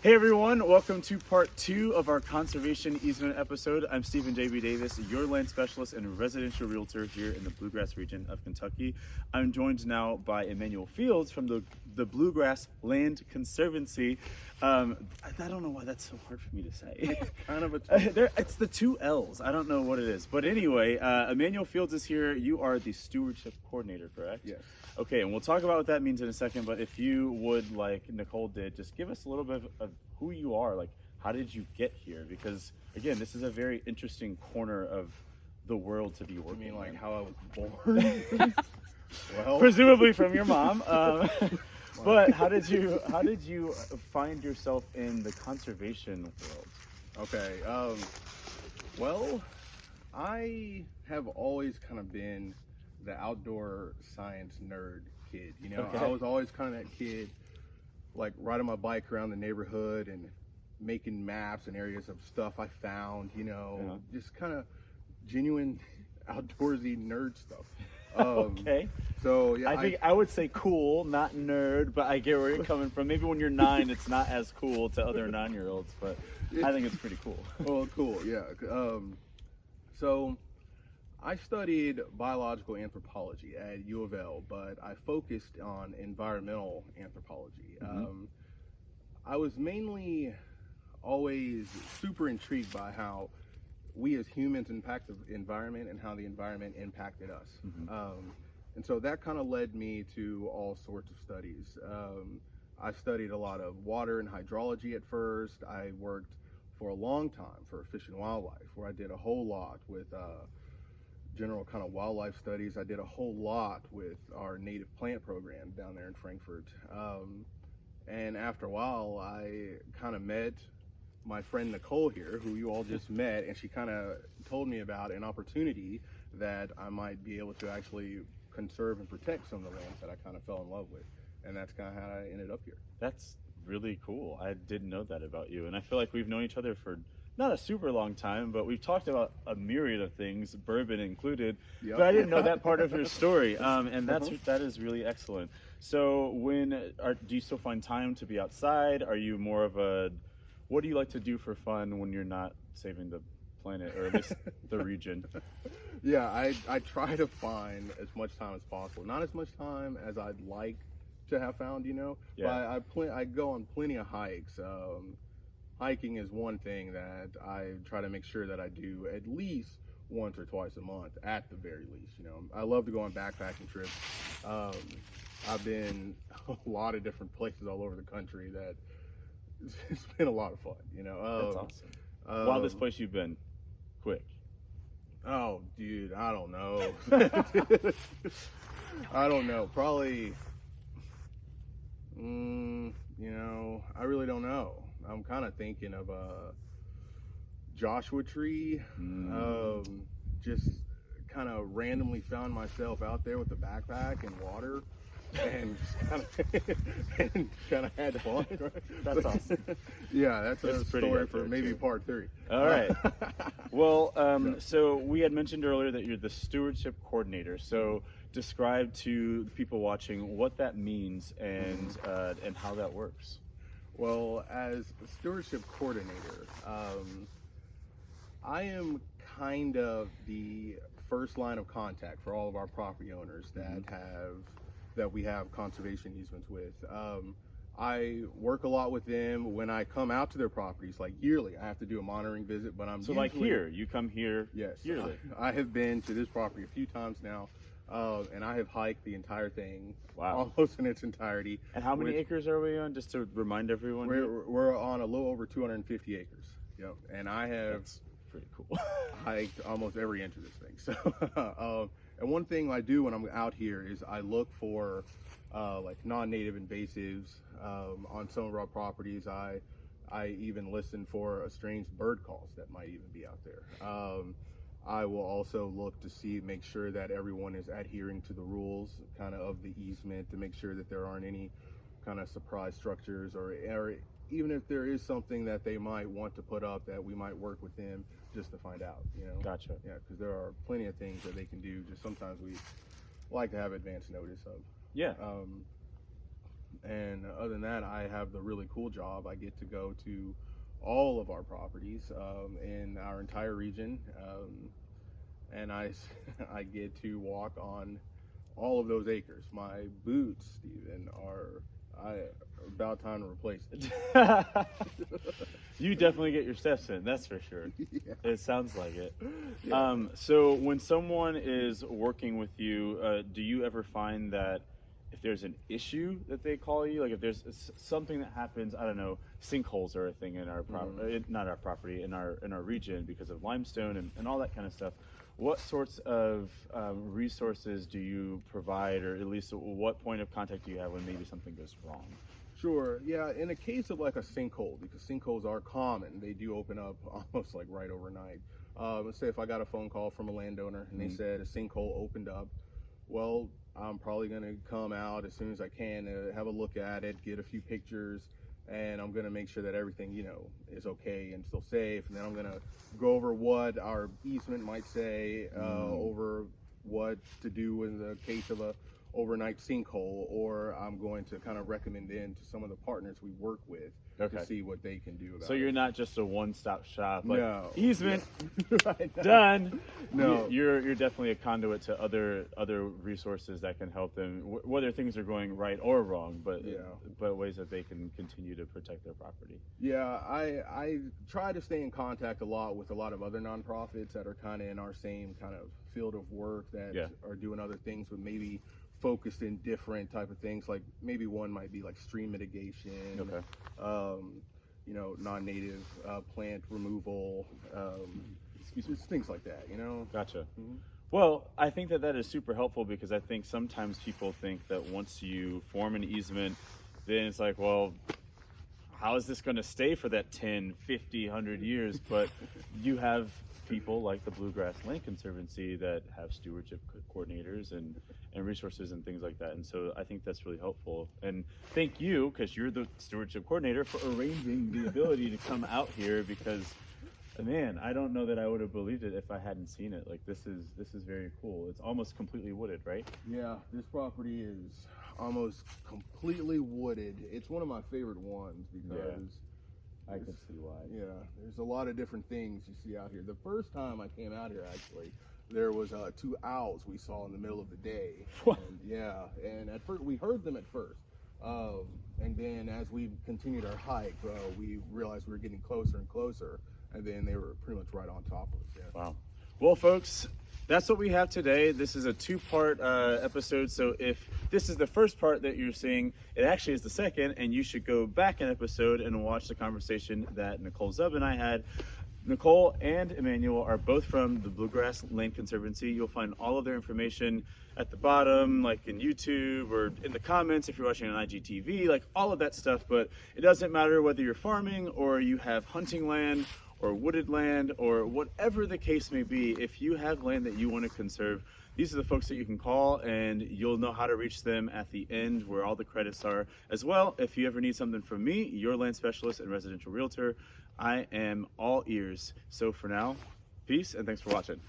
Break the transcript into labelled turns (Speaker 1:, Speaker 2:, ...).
Speaker 1: Hey everyone, welcome to part 2 of our conservation easement episode. I'm Stephen J.B. Davis, your land specialist and residential realtor here in the Bluegrass region of Kentucky. I'm joined now by Emmanuel Fields from the Bluegrass Land Conservancy. I don't know why that's so hard for me to say.
Speaker 2: It's kind of a
Speaker 1: it's the 2 L's. I don't know what it is. But anyway, Emmanuel Fields is here. You are the stewardship coordinator, correct?
Speaker 2: Yes.
Speaker 1: Okay, and we'll talk about what that means in a second, but if you would, like Nicole did, just give us a little bit of who you are. Like, how did you get here? Because, again, this is a very interesting corner of the world to be working in.
Speaker 2: Like how I was born?
Speaker 1: Well, presumably from your mom. But how did you find yourself in the conservation world?
Speaker 2: Okay, well, I have always kind of been the outdoor science nerd kid, you know.
Speaker 1: Okay.
Speaker 2: I was always kind of that kid, like riding my bike around the neighborhood and making maps and areas of stuff I found, you know, just kind of genuine outdoorsy nerd stuff.
Speaker 1: Okay.
Speaker 2: So yeah,
Speaker 1: I think I would say cool, not nerd, but I get where you're coming from. Maybe when you're 9, it's not as cool to other 9-year-olds, but I think it's pretty cool.
Speaker 2: Well, cool, yeah. So I studied biological anthropology at U of L, but I focused on environmental anthropology. I was mainly always super intrigued by how we as humans impact the environment and how the environment impacted us. And so that kind of led me to all sorts of studies. I studied a lot of water and hydrology at first. I worked for a long time for Fish and Wildlife, where I did a whole lot with general kind of wildlife studies. I did a whole lot with our native plant program down there in Frankfurt. And after a while, I kind of met my friend Nicole here, who you all just met, and she kind of told me about an opportunity that I might be able to actually conserve and protect some of the lands that I kind of fell in love with. And that's kind of how I ended up here.
Speaker 1: That's really cool. I didn't know that about you. And I feel like we've known each other for not a super long time, but we've talked about a myriad of things, bourbon included. Yep. But I didn't know that part of your story. And that is really excellent. So do you still find time to be outside? Are you more of what do you like to do for fun when you're not saving the planet, or at least the region?
Speaker 2: Yeah, I try to find as much time as possible. Not as much time as I'd like to have found, you know. Yeah. But I go on plenty of hikes. Hiking is one thing that I try to make sure that I do at least once or twice a month, at the very least. You know, I love to go on backpacking trips. I've been a lot of different places all over the country that it's been a lot of fun, you know.
Speaker 1: That's awesome. Wildest place you've been? Quick.
Speaker 2: Oh, dude, I don't know. I don't know. Probably, you know, I really don't know. I'm kind of thinking of a Joshua Tree. Just kind of randomly found myself out there with a backpack and water. And kind of had fun.
Speaker 1: That's awesome.
Speaker 2: Yeah, that's a story for maybe part 3.
Speaker 1: All right. Well, so we had mentioned earlier that you're the stewardship coordinator. So describe to the people watching what that means and how that works.
Speaker 2: Well, as a stewardship coordinator, I am kind of the first line of contact for all of our property owners that we have conservation easements with. I work a lot with them when I come out to their properties, like yearly. I have to do a monitoring visit, but
Speaker 1: you come here.
Speaker 2: Yes,
Speaker 1: yearly.
Speaker 2: I have been to this property a few times now, and I have hiked the entire thing, almost in its entirety.
Speaker 1: And how many acres are we on? Just to remind everyone,
Speaker 2: we're on a little over 250 acres. Yep, and I have.
Speaker 1: That's pretty cool.
Speaker 2: Hiked almost every inch of this thing. So. And one thing I do when I'm out here is I look for like non-native invasives on some of our properties. I even listen for strange bird calls that might even be out there. I will also look to make sure that everyone is adhering to the rules kind of the easement, to make sure that there aren't any kind of surprise structures or even if there is something that they might want to put up, that we might work with them just to find out, you know.
Speaker 1: Gotcha.
Speaker 2: Yeah, because there are plenty of things that they can do. Just sometimes we like to have advance notice of.
Speaker 1: Yeah.
Speaker 2: And other than that, I have the really cool job. I get to go to all of our properties in our entire region, and I get to walk on all of those acres. My boots, Steven, are about time to replace it.
Speaker 1: You definitely get your steps in, that's for sure.
Speaker 2: Yeah.
Speaker 1: It sounds like it.
Speaker 2: Yeah.
Speaker 1: So when someone is working with you, do you ever find that if there's an issue that they call you, like if there's something that happens, I don't know, sinkholes are a thing in our not our property, in our region because of limestone and all that kind of stuff. What sorts of resources do you provide, or at least what point of contact do you have when maybe something goes wrong?
Speaker 2: Sure. Yeah. In a case of like a sinkhole, because sinkholes are common, they do open up almost like right overnight. Let's say if I got a phone call from a landowner and they said a sinkhole opened up, well, I'm probably going to come out as soon as I can to have a look at it, get a few pictures, and I'm going to make sure that everything, is okay and still safe. And then I'm going to go over what our easement might say, over what to do in the case of a overnight sinkhole, or I'm going to kind of recommend in to some of the partners we work with to see what they can do about it.
Speaker 1: So you're not just a one-stop shop, like
Speaker 2: No.
Speaker 1: easement,
Speaker 2: Right.
Speaker 1: done.
Speaker 2: No.
Speaker 1: You're definitely a conduit to other resources that can help them, whether things are going right or wrong, but ways that they can continue to protect their property.
Speaker 2: Yeah, I try to stay in contact a lot with a lot of other nonprofits that are kind of in our same kind of field of work that are doing other things, but maybe focused in different type of things. Like maybe one might be like stream mitigation, non-native plant removal, just things like that,
Speaker 1: Gotcha. Well, I think that is super helpful, because I think sometimes people think that once you form an easement, then it's like, well, how is this going to stay for that 10, 50, 100 years? But you have people like the Bluegrass Land Conservancy that have stewardship coordinators and resources and things like that. And so I think that's really helpful. And thank you, because you're the stewardship coordinator, for arranging the ability to come out here, because man, I don't know that I would have believed it if I hadn't seen it. Like, this is very cool. It's almost completely wooded, right?
Speaker 2: Yeah, this property is almost completely wooded. It's one of my favorite ones because
Speaker 1: I could see why.
Speaker 2: Yeah, there's a lot of different things you see out here. The first time I came out here, actually, there was 2 owls we saw in the middle of the day. And at first we heard them at first. And then as we continued our hike, we realized we were getting closer and closer, and then they were pretty much right on top of us. Yeah.
Speaker 1: Wow. Well, folks, that's what we have today. This is a 2-part episode, so if this is the first part that you're seeing, it actually is the second, and you should go back an episode and watch the conversation that Nicole Zub and I had. Nicole and Emmanuel are both from the Bluegrass Land Conservancy. You'll find all of their information at the bottom, like in YouTube or in the comments if you're watching on IGTV, like all of that stuff. But it doesn't matter whether you're farming or you have hunting land or wooded land or whatever the case may be. If you have land that you want to conserve, these are the folks that you can call, and you'll know how to reach them at the end where all the credits are. As well, if you ever need something from me, your land specialist and residential realtor, I am all ears. So for now, peace and thanks for watching.